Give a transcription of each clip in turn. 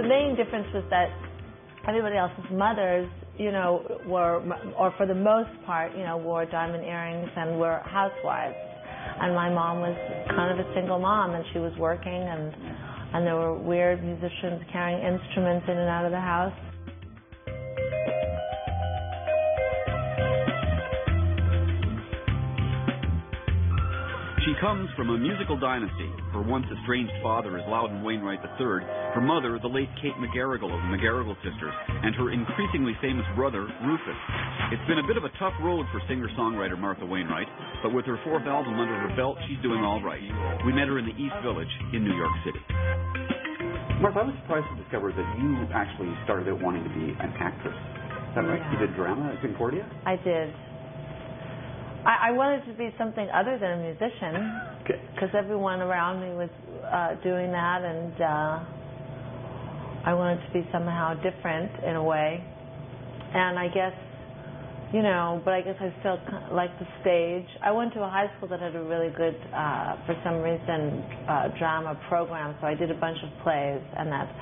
main difference was that everybody else's mothers, you know, were, or for the most part, you know, wore diamond earrings and were housewives. And my mom was kind of a single mom, and she was working, and there were weird musicians carrying instruments in and out of the house. She comes from a musical dynasty. Her once estranged father is Loudon Wainwright III, her mother, the late Kate McGarrigle of the McGarrigle sisters, and her increasingly famous brother, Rufus. It's been a bit of a tough road for singer-songwriter Martha Wainwright, but with her fourth album under her belt, she's doing all right. We met her in the East Village in New York City. Martha, I was surprised to discover that you actually started out wanting to be an actress. Is that right? You did drama at Concordia? I did. I wanted to be something other than a musician, because everyone around me was doing that, and I wanted to be somehow different in a way. And I guess, you know, but I guess I still like the stage. I went to a high school that had a really good, for some reason, drama program, so I did a bunch of plays, and that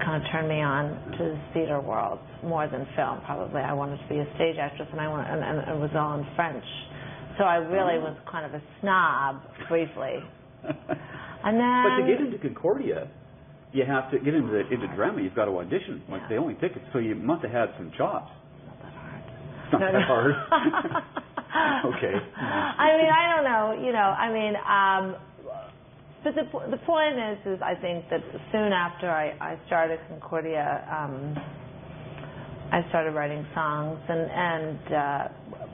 kind of turned me on to the theater world more than film. Probably I wanted to be a stage actress, and and it was all in French. So I really was kind of a snob briefly. And then, but to get into Concordia, you have to get into drama. You've got to audition. Like they only pick it, so you must have had some chops. Not that hard. Not that hard. Okay. I mean, I don't know. You know, I mean. But the point is I think that soon after I started Concordia, I started writing songs and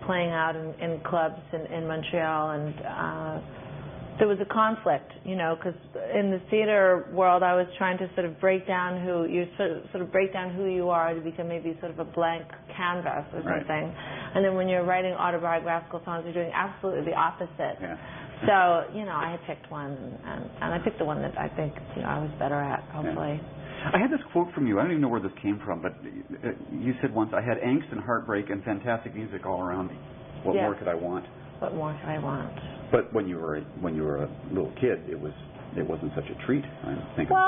playing out in clubs in Montreal, and there was a conflict, you know, because in the theater world I was trying to sort of break down who you are to become maybe sort of a blank canvas or something, and then when you're writing autobiographical songs, you're doing absolutely the opposite. Yeah. So, you know, I had picked one, and I picked the one that I think, you know, I was better at, hopefully. Yeah. I had this quote from you. I don't even know where this came from, but you said once, I had angst and heartbreak and fantastic music all around me. What more could I want? What more could I want? But when you were a little kid, it wasn't such a treat, I'm thinking. Well,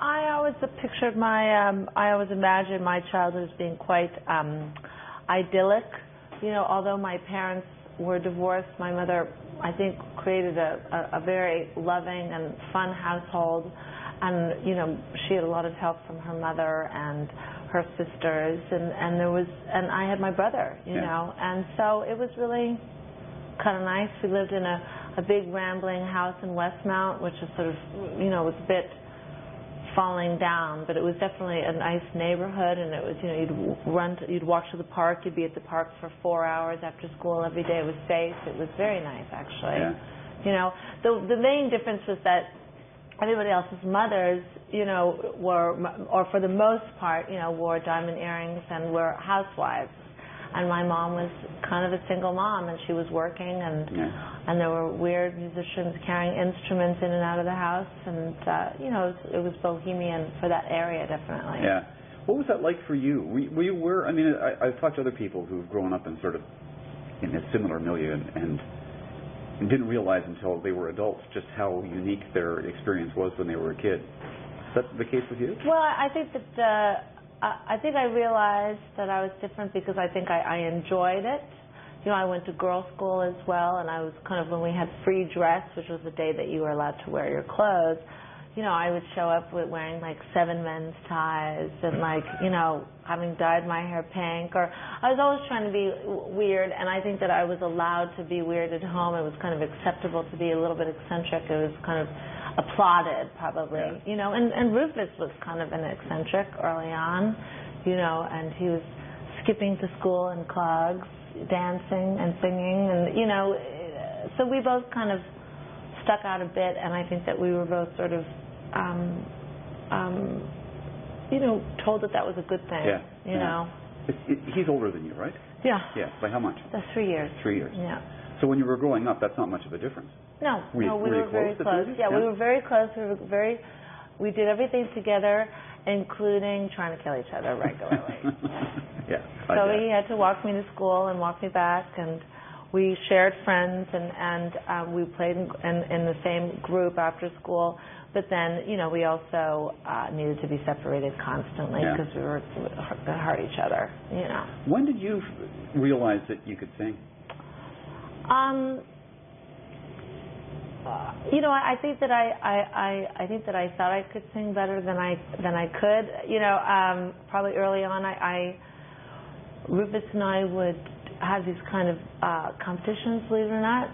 I always pictured I always imagined my childhood as being quite idyllic. You know, although my parents were divorced, my mother, I think, created a very loving and fun household, and you know, she had a lot of help from her mother and her sisters, and I had my brother, you know, and so it was really kind of nice. We lived in a big rambling house in Westmount, which is sort of, you know, was a bit falling down, but it was definitely a nice neighborhood, and it was, you know, you'd walk to the park, you'd be at the park for 4 hours after school every day. It was safe. It was very nice, actually. Yeah. You know, the main difference was that everybody else's mothers, you know, were, or for the most part, you know, wore diamond earrings and were housewives. And my mom was kind of a single mom, and she was working, and there were weird musicians carrying instruments in and out of the house, and you know, it was bohemian for that area, definitely. Yeah. What was that like for you? I mean, I've talked to other people who've grown up in sort of in a similar milieu and didn't realize until they were adults just how unique their experience was when they were a kid. Is that the case with you? Well, I think that I realized that I was different because I think I enjoyed it. You know, I went to girls' school as well, and I was kind of, when we had free dress, which was the day that you were allowed to wear your clothes, you know, I would show up with wearing like 7 men's ties and like, you know, having dyed my hair pink, or I was always trying to be weird, and I think that I was allowed to be weird at home. It was kind of acceptable to be a little bit eccentric. It was kind of applauded, probably, you know, and Rufus was kind of an eccentric early on, you know, and he was skipping to school in clogs, dancing and singing, and, you know, so we both kind of stuck out a bit, and I think that we were both sort of, you know, told that was a good thing, you know. He's older than you, right? Yeah. Yeah, by how much? That's 3 years. 3 years. Yeah. So when you were growing up, that's not much of a difference. No, we were very close. Yeah, we were very close. We did everything together, including trying to kill each other regularly. So he had to walk me to school and walk me back, and we shared friends, and we played in the same group after school. But then, we also needed to be separated constantly because we were going to hurt each other, When did you realize that you could sing? I think that I think that I thought I could sing better than I could. Probably early on, Rufus and I would have these kind of competitions, believe it or not,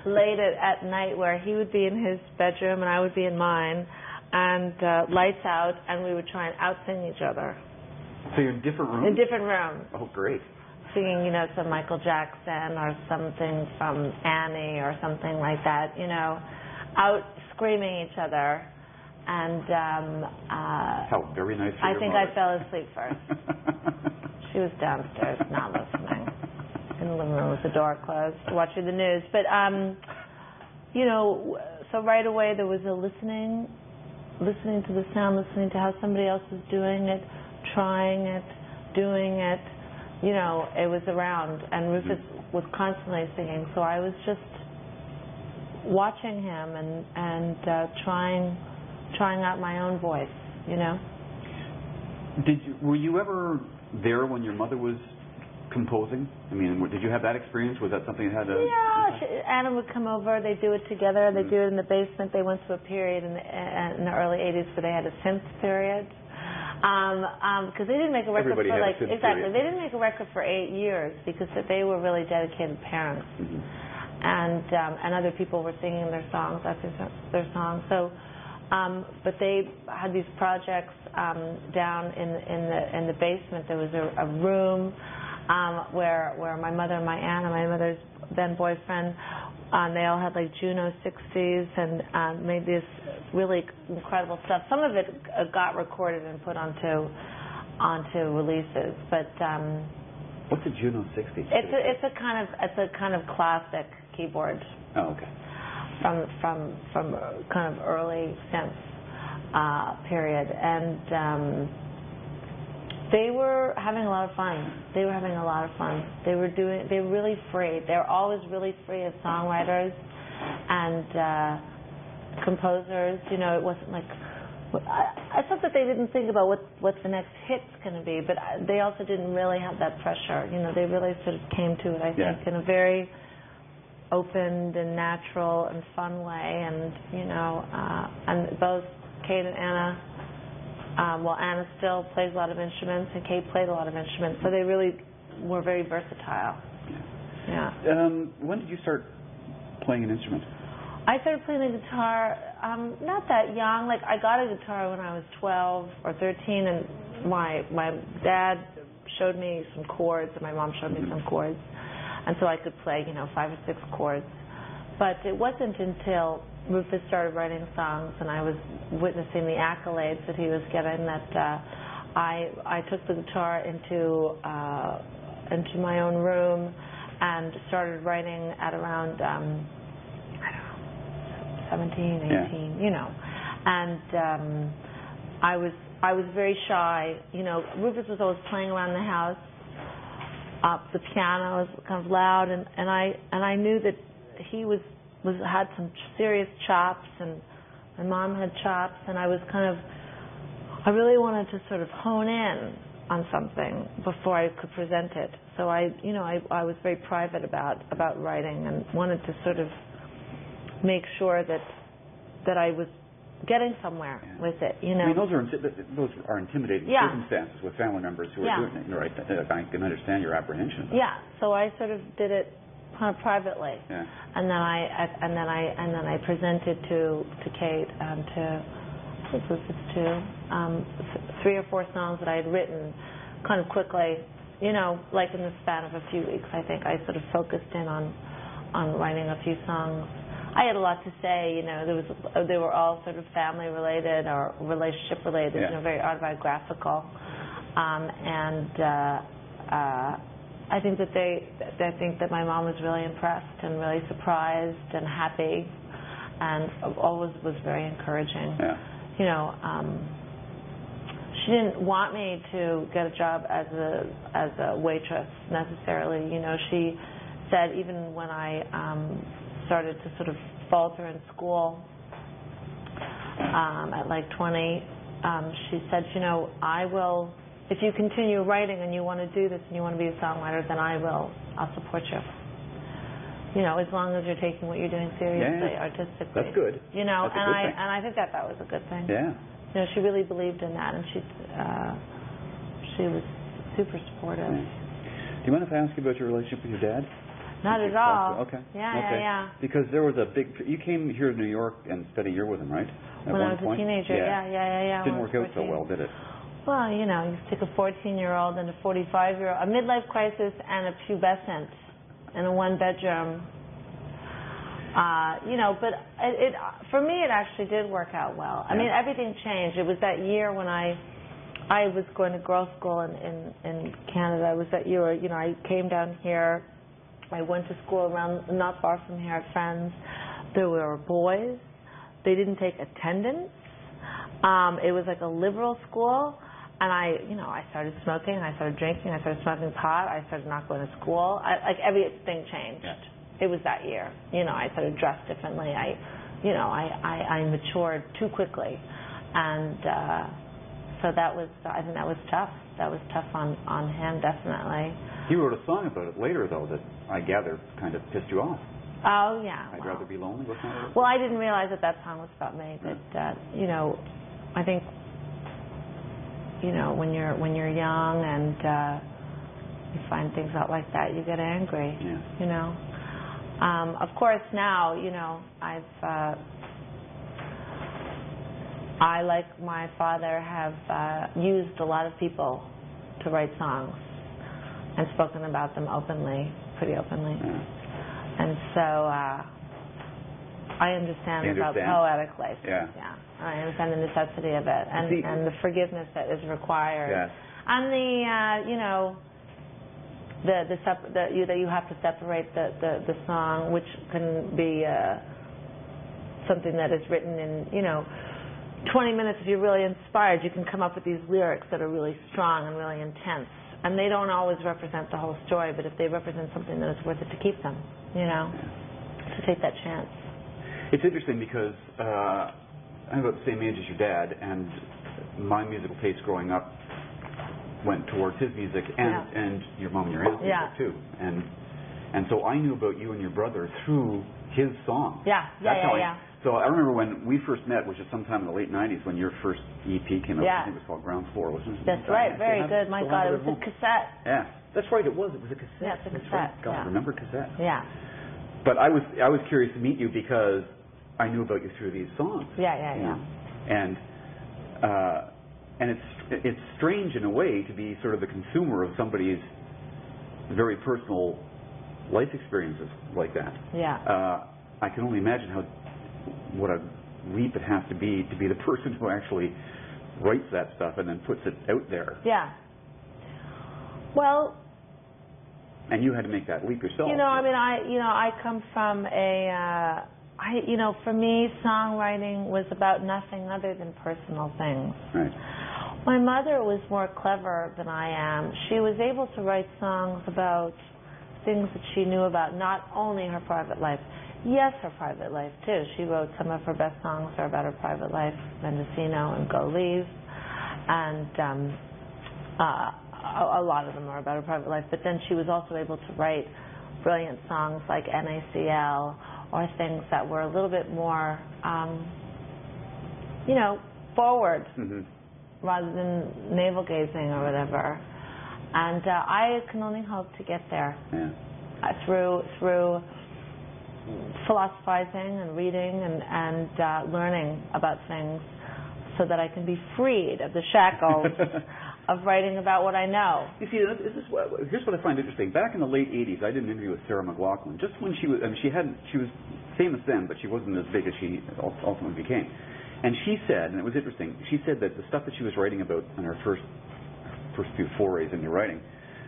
late at night, where he would be in his bedroom and I would be in mine, and lights out, and we would try and out-sing each other. So you're in different rooms? In different rooms. Oh, great. Singing, some Michael Jackson or something from Annie or something like that, out screaming each other. And how very nice for I your think mother. I fell asleep first. She was downstairs, not listening, in the living room with the door closed, watching the news. But, so right away there was a listening to the sound, listening to how somebody else was doing it, trying it, doing it. It was around, and Rufus was constantly singing, so I was just watching him and trying out my own voice, Were you ever there when your mother was composing? I mean, did you have that experience? Was that something that had a... Yeah, Anna would come over, they'd do it together, they'd do it in the basement. They went through a period in the early 80s where they had a synth period. Because they didn't make a record Everybody for had a synth period. They didn't make a record for 8 years because they were really dedicated parents, and other people were singing their songs after their songs. So, but they had these projects down in the basement. There was a room where my mother and my aunt and my mother's then boyfriend, they all had like Juno 60s and made this really incredible stuff. Some of it got recorded and put onto releases, but what's a Juno 60? It's a kind of classic keyboard. Oh, okay. From kind of early synth period, and they were having a lot of fun. They were really free. They were always really free as songwriters and composers. It wasn't like, I thought that they didn't think about what the next hit's going to be, but they also didn't really have that pressure. They really sort of came to it, I think, in a very open and natural and fun way. And and both Kate and Anna, Anna still plays a lot of instruments, and Kate played a lot of instruments, so they really were very versatile. Yeah. When did you start playing an instrument? I started playing the guitar not that young. Like, I got a guitar when I was 12 or 13, and my dad showed me some chords, and my mom showed me some chords, and so I could play 5 or 6 chords. But it wasn't until Rufus started writing songs and I was witnessing the accolades that he was getting that I took the guitar into my own room and started writing at around 17, 18, and I was very shy. Rufus was always playing around the house. The piano was kind of loud, and I knew that he had some serious chops, and my mom had chops, and I really wanted to sort of hone in on something before I could present it. So I was very private about writing and wanted to sort of make sure that I was getting somewhere with it. I mean, those are intimidating circumstances with family members who are doing it, right? I can understand your apprehension. Yeah. So I sort of did it kind of privately, and then I presented to Kate and to Rufus too 3 or 4 songs that I had written kind of quickly, like in the span of a few weeks. I think I sort of focused in on writing a few songs. I had a lot to say, they were all sort of family related or relationship related, very autobiographical, and I think that my mom was really impressed and really surprised and happy, and always was very encouraging. She didn't want me to get a job as a waitress necessarily. She said even when I started to sort of falter in school, at like 20, she said, you know, I will, if you continue writing and you want to do this and you want to be a songwriter, then I'll support you. You know, as long as you're taking what you're doing seriously, artistically. That's good. You know, That's a good thing. and I think that was a good thing. Yeah. You know, she really believed in that, and she was super supportive. Yeah. Do you mind if I ask you about your relationship with your dad? Not at all. Okay. Yeah. Because there was a big. You came here to New York and spent a year with him, right? At when one I was point? a teenager, yeah. Didn't work out so well, did it? Well, you know, you take a 14-year-old and a 45-year-old, a midlife crisis and a pubescent in a one-bedroom. You know, but it for me it actually did work out well. I mean, everything changed. It was that year when I was going to girls' school in Canada. It was that year, you know, I came down here. I went to school around not far from here at Friends. There were boys. They didn't take attendance. It was like a liberal school. And I started smoking, I started drinking, I started smoking pot, I started not going to school. Like everything changed. Yeah. It was that year. You know, I started dressed differently. I matured too quickly. And so that was, I think that was tough. That was tough on him, definitely. He wrote a song about it later, though, that I gather kind of pissed you off. Oh, yeah. I'd rather be lonely. What's that? Well, I didn't realize that song was about me. But, you know, I think, you know, when you're young and you find things out like that, you get angry. Yeah. You know. Of course, now, you know, I, like my father, have used a lot of people to write songs and spoken about them openly, pretty openly. Yeah. And so I understand about poetic license. Yeah. I understand the necessity of it and the forgiveness that is required. Yes. And the, you know, that you have to separate the song, which can be something that is written in, you know, 20 minutes. If you're really inspired, you can come up with these lyrics that are really strong and really intense. And they don't always represent the whole story, but if they represent something that is worth it to keep them, you know, to take that chance. It's interesting because I'm about the same age as your dad, and my musical taste growing up went towards his music and your mom and your aunt's music too. And so I knew about you and your brother through his songs. So I remember when we first met, which is sometime in the late 90s, when your first EP came out. I think it was called Ground Floor, wasn't it? That's right. Very good. My God, it was a cassette. Yeah. That's right. It was. It was a cassette. Yeah, it's a cassette. Right. God, remember cassette? Yeah. But I was curious to meet you because I knew about you through these songs. Yeah. And it's strange in a way to be sort of the consumer of somebody's very personal life experiences like that. Yeah. I can only imagine what a leap it has to be the person who actually writes that stuff and then puts it out there. Yeah. Well. And you had to make that leap yourself. You know, I mean, I come from for me, songwriting was about nothing other than personal things. Right. My mother was more clever than I am. She was able to write songs about things that she knew about, not only her private life. Yes, her private life, too. She wrote some of her best songs are about her private life, Mendocino and Go Leave. And a lot of them are about her private life. But then she was also able to write brilliant songs like NACL or things that were a little bit more, forward rather than navel-gazing or whatever. And I can only hope to get there through philosophizing and reading and learning about things so that I can be freed of the shackles of writing about what I know. You see, here's what I find interesting. Back in the late 80s, I did an interview with Sarah McLachlan, just when she was famous then, but she wasn't as big as she ultimately became. And she said, and it was interesting, she said that the stuff that she was writing about in her first few forays into writing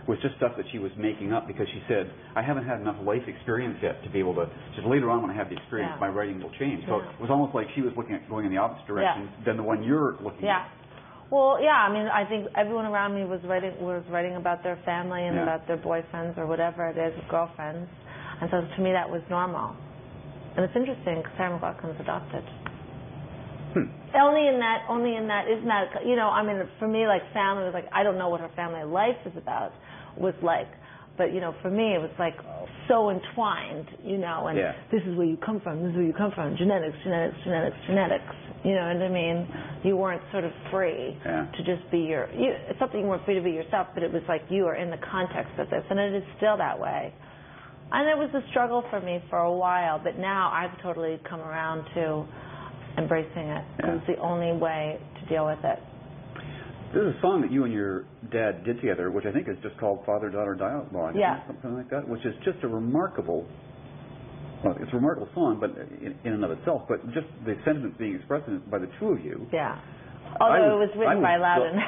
was just stuff that she was making up because she said, I haven't had enough life experience yet to be able to, just later on when I have the experience, my writing will change. So it was almost like she was looking at going in the opposite direction than the one you're looking at. Well, I mean, I think everyone around me was writing about their family and about their boyfriends or whatever it is, girlfriends. And so to me that was normal. And it's interesting because Sarah McLachlan was adopted. Only in that, isn't that, you know, I mean, for me, like, family was like, I don't know what her family life was like. But, you know, for me, it was like so entwined, you know, and this is where you come from, this is where you come from, genetics. You know what I mean? You weren't sort of free to just be it's something you weren't free to be yourself, but it was like you are in the context of this, and it is still that way. And it was a struggle for me for a while, but now I've totally come around to embracing it. Yeah. It's the only way to deal with it. There's a song that you and your dad did together, which I think is just called Father-Daughter Dialogue, something like that, which is just a remarkable, well, it's a remarkable song, but in and of itself, but just the sentiments being expressed in it by the two of you. Yeah. Although it was written by Loudon.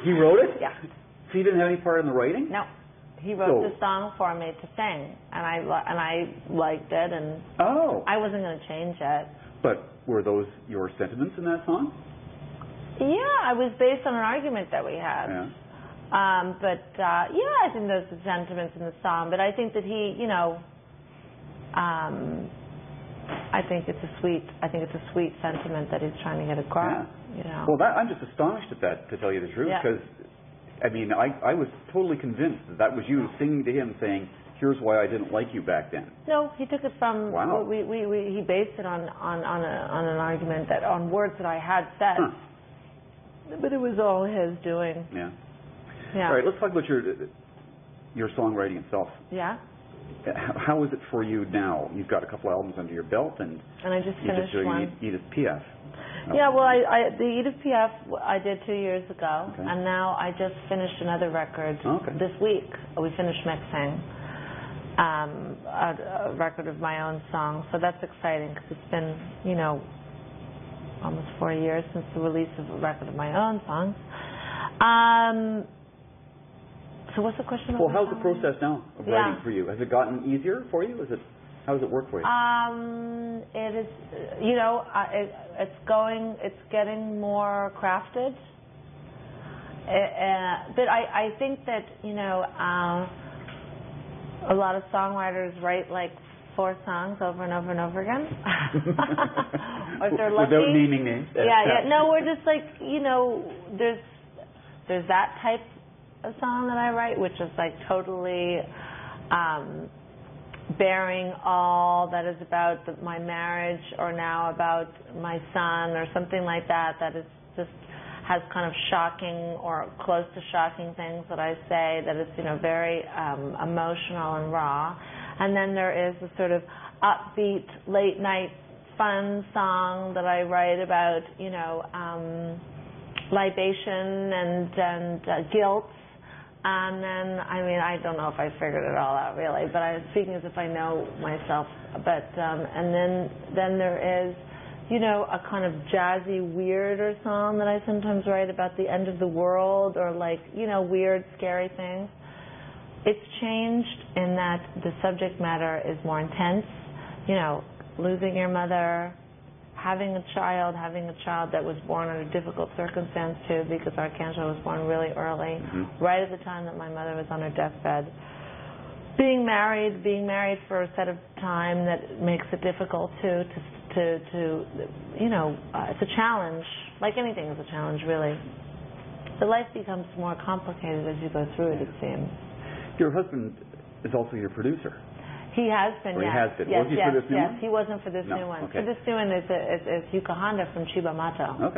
He wrote it? Yeah. So you didn't have any part in the writing? No. He wrote the song for me to sing, and I liked it, and I wasn't going to change it. But were those your sentiments in that song? Yeah, it was based on an argument that we had. Yeah. I think those are sentiments in the song. But I think that he, you know, I think it's a sweet sentiment that he's trying to get across. Yeah. You know. Well, I'm just astonished at that, to tell you the truth, because I mean, I was totally convinced that was you singing to him, saying, "Here's why I didn't like you back then." No, he took it from. Wow. He based it on an argument on words that I had said. Huh. But it was all his doing. Yeah. Yeah. All right, let's talk about your songwriting itself. Yeah. How is it for you now? You've got a couple albums under your belt, and I just finished one. Edith Piaf. Yeah, well, the Edith Piaf I did 2 years ago, and now I just finished another record this week. We finished mixing a record of my own songs, so that's exciting because it's been, you know, almost 4 years since the release of a record of my own songs. So what's the question? Well, how's the process now of writing for you? Has it gotten easier for you? How does it work for you? It is, you know, it's getting more crafted. But I think that, you know, a lot of songwriters write like 4 songs over and over and over again. Or if they're lucky. Without naming names. Yeah. No, we're just like, you know, there's that type of song that I write, which is like totally bearing all that is about my marriage, or now about my son, or something like that. That is just has kind of shocking or close to shocking things that I say. That is, you know, very emotional and raw. And then there is a sort of upbeat, late night, fun song that I write about, you know, libation and guilt. And then, I mean, I don't know if I figured it all out really, but I'm speaking as if I know myself. But and then there is, you know, a kind of jazzy, weirder song that I sometimes write about the end of the world, or like, you know, weird, scary things. It's changed in that the subject matter is more intense. You know, losing your mother, having a child that was born under difficult circumstance too, because Arcangelo was born really early, right at the time that my mother was on her deathbed. Being married for a set of time that makes it difficult to you know, it's a challenge. Like anything is a challenge, really. The life becomes more complicated as you go through it, it seems. Your husband is also your producer. He has been, He has been. Yes, was he for this new one? He wasn't for this new one. Okay. For this new one is Yuka Honda from Chiba Mato,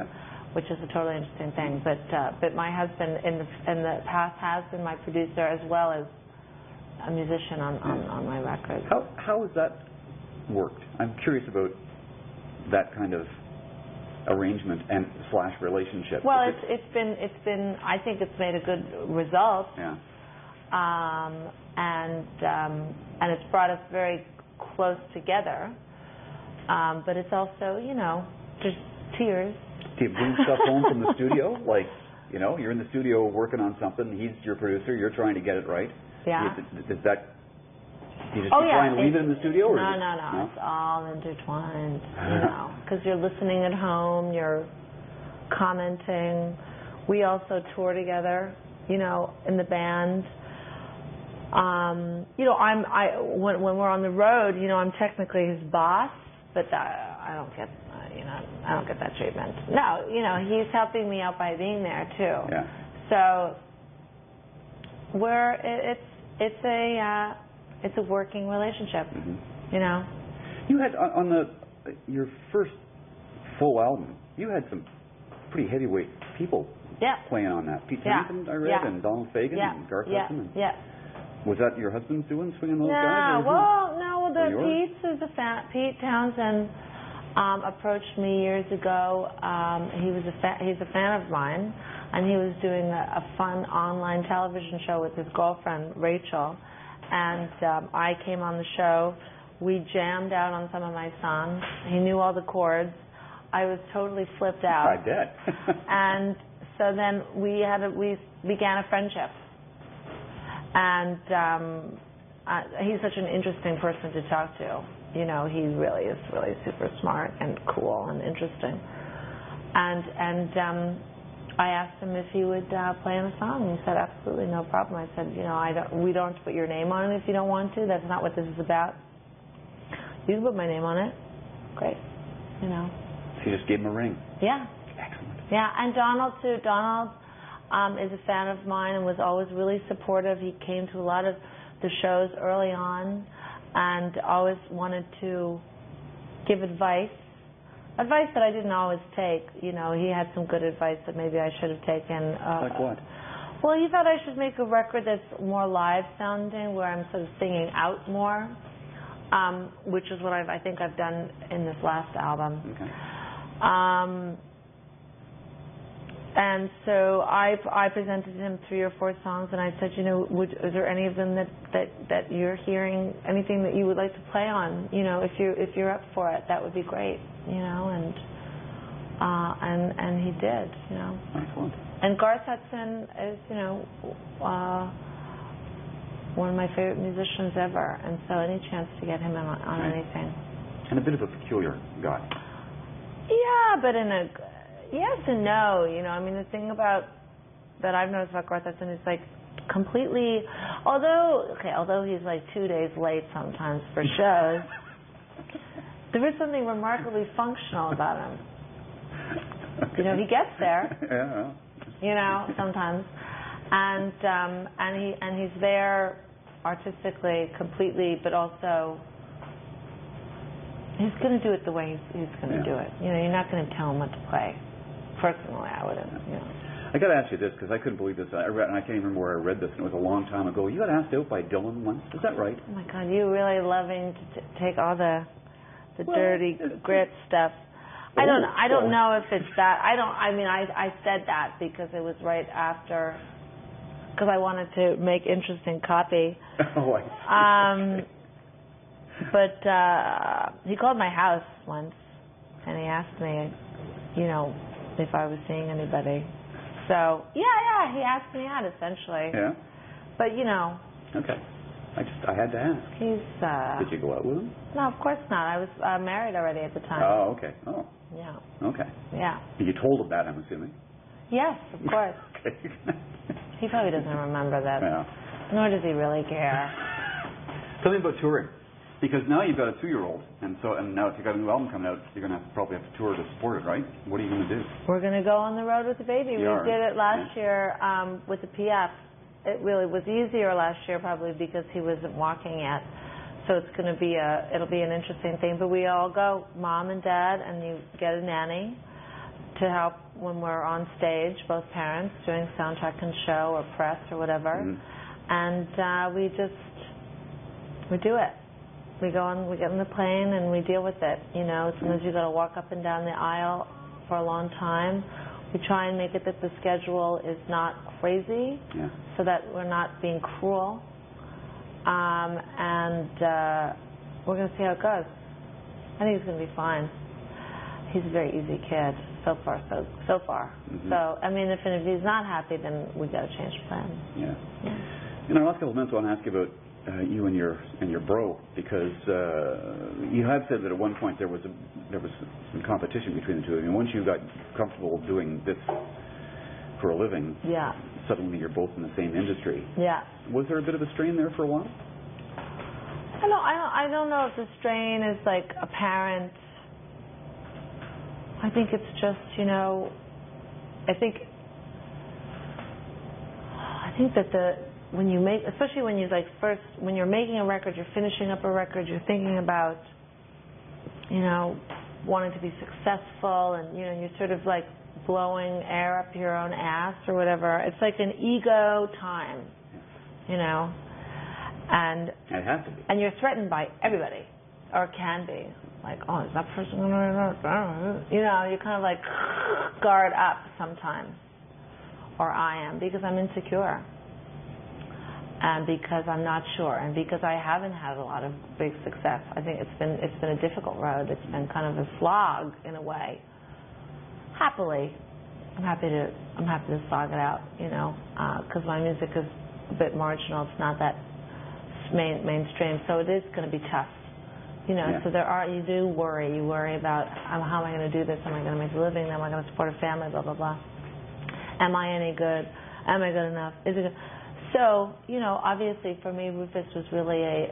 which is a totally interesting thing. But my husband in the past has been my producer as well as a musician on my records. How has that worked? I'm curious about that kind of arrangement and / relationship. Well, it's been. I think it's made a good result. Yeah. And it's brought us very close together. But it's also, you know, just tears. Do you bring stuff home from the studio? Like, you know, you're in the studio working on something. He's your producer. You're trying to get it right. Yeah. Is that? Do you just try and leave it in the studio? Or No. It's all intertwined. You know, because you're listening at home. You're commenting. We also tour together. You know, in the band. You know, when we're on the road, you know, I'm technically his boss, but I don't get, I don't get that treatment. No, he's helping me out by being there too. Yeah. So it's a working relationship. You had on your first full album, you had some pretty heavyweight people playing on that. Pete Townsend, I read, and Donald Fagen, and Garth Hudson. Was that your husband's doing, swinging those guys? Pete Townsend approached me years ago. He's a fan of mine, and he was doing a fun online television show with his girlfriend Rachel, and I came on the show. We jammed out on some of my songs. He knew all the chords. I was totally flipped out. I bet. And so then we began a friendship. And he's such an interesting person to talk to. He really is really super smart and cool and interesting. And I asked him if he would play on a song, and he said absolutely no problem. I said, we don't have to put your name on it if you don't want to. That's not what this is about. You can put my name on it. Great. So you just gave him a ring. Yeah. Excellent. Yeah, and Donald too. Donald is a fan of mine and was always really supportive. He came to a lot of the shows early on and always wanted to give advice that I didn't always take. He had some good advice that maybe I should have taken. Like what? Well, he thought I should make a record that's more live sounding, where I'm sort of singing out more, which is what I think I've done in this last album. Okay. And so I presented him 3 or 4 songs, and I said, is there any of them that you're hearing, anything that you would like to play on? If you're up for it, that would be great. And he did. Excellent. And Garth Hudson is, one of my favorite musicians ever, and so any chance to get him on anything. And a bit of a peculiar guy. Yeah, but yes and no. The thing that I've noticed about Garth Hudson is completely, although he's 2 days late sometimes for shows, there is something remarkably functional about him. Okay. He gets there. Yeah. Sometimes, and he's there artistically, completely, but also he's going to do it the way he's going to do it. You're not going to tell him what to play. Personally, I wouldn't. I got to ask you this because I couldn't believe this. I can't even remember where I read this, and it was a long time ago. You got asked out by Dylan once. Is that right? Oh my God, you really loving to take all the dirty grit stuff. I don't know if it's that. I said that because it was right after, because I wanted to make interesting copy. Oh, I see. But he called my house once, and he asked me, if I was seeing anybody. So yeah, he asked me out essentially. Yeah. But Okay. I had to ask. He's. Did you go out with him? No, of course not. I was married already at the time. Oh, okay. Oh. Yeah. Okay. Yeah. You told him that, I'm assuming. Yes, of course. Okay. He probably doesn't remember that. Yeah. Nor does he really care. Tell me about touring, because now you've got a 2-year-old, and now if you've got a new album coming out, you're going to probably have to tour to support it, right? What are you going to do? We're going to go on the road with the baby. We did it last year with the Piaf. It really was easier last year, probably because he wasn't walking yet. So it's going to be it'll be an interesting thing. But we all go, mom and dad, and you get a nanny to help when we're on stage, both parents doing soundtrack and show or press or whatever. Mm-hmm. And we do it. We get on the plane and we deal with it. Sometimes you got to walk up and down the aisle for a long time. We try and make it that the schedule is not crazy, so that we're not being cruel. And we're going to see how it goes. I think it's going to be fine. He's a very easy kid so far. Mm-hmm. So if he's not happy, then we got to change plans. Yeah. In our last couple of minutes, I want to ask you about you and your bro, because you had said that at one point there was some competition between the two of you. Once you got comfortable doing this for a living, suddenly you're both in the same industry. Yeah. Was there a bit of a strain there for a while? I don't know if the strain is apparent. I think it's just, you know, I think that when you make, especially when you when you're making a record, you're finishing up a record, you're thinking about, you know, wanting to be successful, and, you know, you're sort of like blowing air up your own ass or whatever. It's like an ego time, you know, and it has to be. And you're threatened by everybody, or can be. Like, oh, is that person going to, you know, you kind of like guard up sometimes, or I am, because I'm insecure, and because I'm not sure, and because I haven't had a lot of big success. I think it's been a difficult road. It's been kind of a slog in a way. Happily, I'm happy to slog it out, you know, because my music is a bit marginal. It's not that mainstream, so it is going to be tough. You know, yeah. So you do worry. You worry about, how am I going to do this? Am I going to make a living? Am I going to support a family? Blah, blah, blah. Am I any good? Am I good enough? Is it good? So, you know, obviously for me, Rufus was really a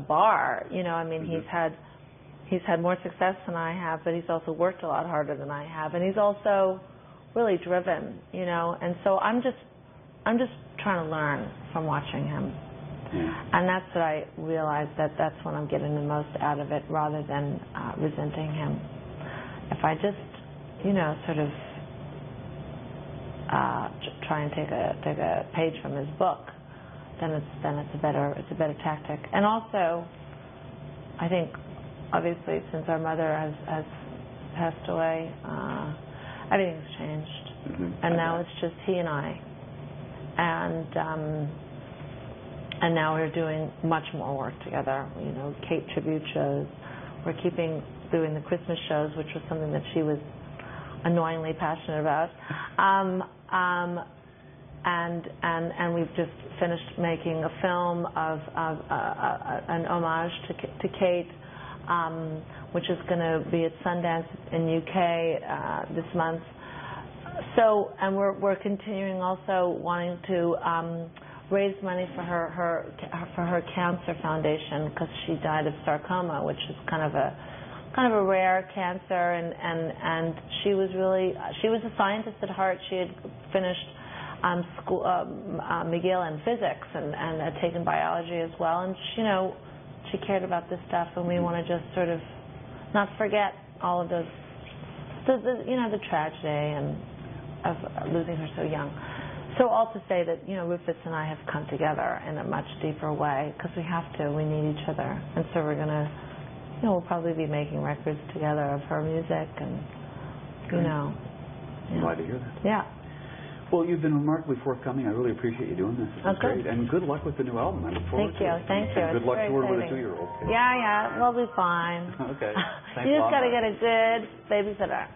bar. You know, I mean, mm-hmm. he's had more success than I have, but he's also worked a lot harder than I have, and he's also really driven. You know, and so I'm just trying to learn from watching him. Yeah. And that's what I realized, that's when I'm getting the most out of it, rather than resenting him. If I just, you know, sort of try and take a page from his book, then it's a better tactic. And also, I think, obviously, since our mother has passed away, everything's changed, mm-hmm. and now it's just he and I, and now we're doing much more work together. You know, Kate tribute shows. We're doing the Christmas shows, which was something that she was annoyingly passionate about. And we've just finished making a film of an homage to Kate, which is going to be at Sundance in UK this month. So, and we're continuing also wanting to raise money for her cancer foundation, because she died of sarcoma, which is kind of a rare cancer, and she was a scientist at heart. She had finished school McGill in physics and had taken biology as well, and she cared about this stuff, and we want to just sort of not forget all of those, the tragedy and of losing her so young. So all to say that, Rufus and I have come together in a much deeper way, because we have to. We need each other. And so we're going to, we'll probably be making records together of her music, and, I'm glad to hear that. Yeah. Well, you've been remarkably forthcoming. I really appreciate you doing this. This is great. And good luck with the new album. I look forward to it. Thank you. And good luck to her with a 2-year-old. Yeah, we'll be fine. Okay. Thanks you a just lot. got to get a good babysitter.